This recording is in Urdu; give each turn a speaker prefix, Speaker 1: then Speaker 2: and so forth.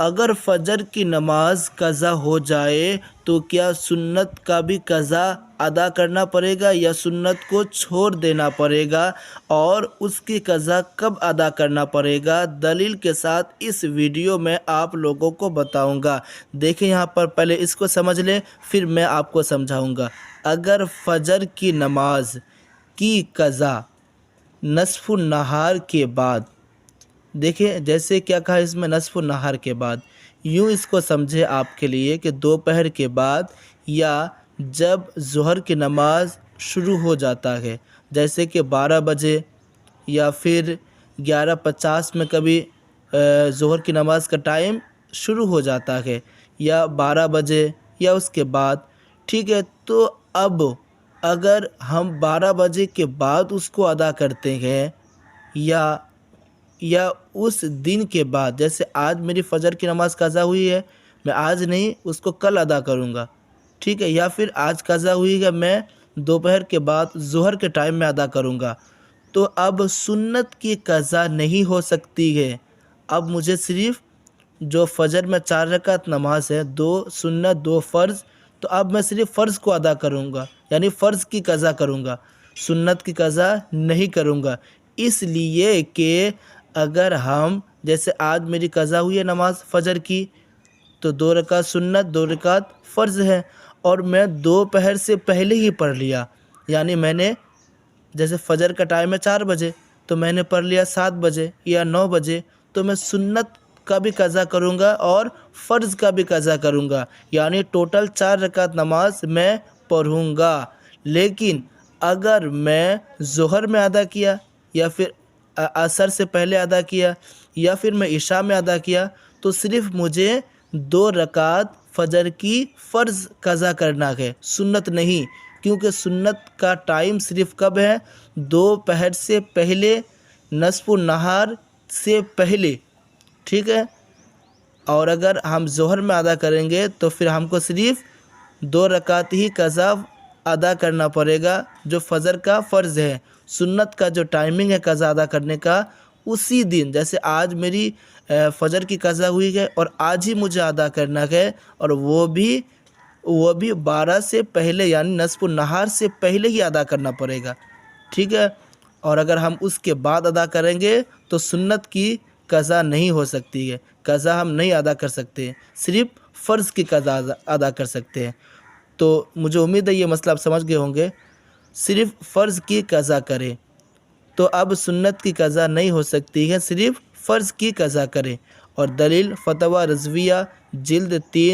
Speaker 1: اگر فجر کی نماز قضا ہو جائے تو کیا سنت کا بھی قضا ادا کرنا پڑے گا یا سنت کو چھوڑ دینا پڑے گا، اور اس کی قضا کب ادا کرنا پڑے گا؟ دلیل کے ساتھ اس ویڈیو میں آپ لوگوں کو بتاؤں گا۔ دیکھیں یہاں پر پہلے اس کو سمجھ لیں، پھر میں آپ کو سمجھاؤں گا۔ اگر فجر کی نماز کی قضا نصف النہار کے بعد، دیکھیں جیسے کیا کہا اس میں نصف النہار کے بعد، یوں اس کو سمجھے آپ کے لیے کہ دوپہر کے بعد یا جب ظہر کی نماز شروع ہو جاتا ہے، جیسے کہ 12 بجے یا پھر 11:50 میں کبھی ظہر کی نماز کا ٹائم شروع ہو جاتا ہے، یا 12 بجے یا اس کے بعد، ٹھیک ہے۔ تو اب اگر ہم 12 بجے کے بعد اس کو ادا کرتے ہیں یا اس دن کے بعد، جیسے آج میری فجر کی نماز قضا ہوئی ہے، میں آج نہیں اس کو کل ادا کروں گا، ٹھیک ہے، یا پھر آج قضا ہوئی ہے میں دوپہر کے بعد ظہر کے ٹائم میں ادا کروں گا، تو اب سنت کی قضا نہیں ہو سکتی ہے۔ اب مجھے صرف جو فجر میں 4 رکعت نماز ہے، 2 سنت 2 فرض، تو اب میں صرف فرض کو ادا کروں گا، یعنی فرض کی قضا کروں گا، سنت کی قضا نہیں کروں گا۔ اس لیے کہ اگر ہم جیسے آج میری قضا ہوئی ہے نماز فجر کی، تو 2 رکعت سنت 2 رکعت فرض ہے، اور میں دوپہر سے پہلے ہی پڑھ لیا، یعنی میں نے جیسے فجر کا ٹائم ہے 4 بجے، تو میں نے پڑھ لیا 7 بجے یا 9 بجے، تو میں سنت کا بھی قضا کروں گا اور فرض کا بھی قضا کروں گا، یعنی ٹوٹل 4 رکعت نماز میں پڑھوں گا۔ لیکن اگر میں ظہر میں ادا کیا، یا پھر عصر سے پہلے ادا کیا، یا پھر میں عشاء میں ادا کیا، تو صرف مجھے 2 رکعت فجر کی فرض قضا کرنا ہے، سنت نہیں، کیونکہ سنت کا ٹائم صرف کب ہے؟ دوپہر سے پہلے، نصف النہار سے پہلے، ٹھیک ہے۔ اور اگر ہم ظہر میں ادا کریں گے تو پھر ہم کو صرف 2 رکعت ہی قضا ادا کرنا پڑے گا جو فجر کا فرض ہے۔ سنت کا جو ٹائمنگ ہے قضا ادا کرنے کا، اسی دن، جیسے آج میری فجر کی قضا ہوئی ہے اور آج ہی مجھے ادا کرنا ہے، اور وہ بھی 12 سے پہلے، یعنی نصف النہار سے پہلے ہی ادا کرنا پڑے گا، ٹھیک ہے۔ اور اگر ہم اس کے بعد ادا کریں گے تو سنت کی قضا نہیں ہو سکتی ہے، قضا ہم نہیں ادا کر سکتے، صرف فرض کی قضا ادا کر سکتے ہیں۔ تو مجھے امید ہے یہ مسئلہ آپ سمجھ گئے ہوں گے، صرف فرض کی قضا کریں، تو اب سنت کی قضا نہیں ہو سکتی ہے، صرف فرض کی قضا کریں۔ اور دلیل فتویٰ رضویہ جلد 3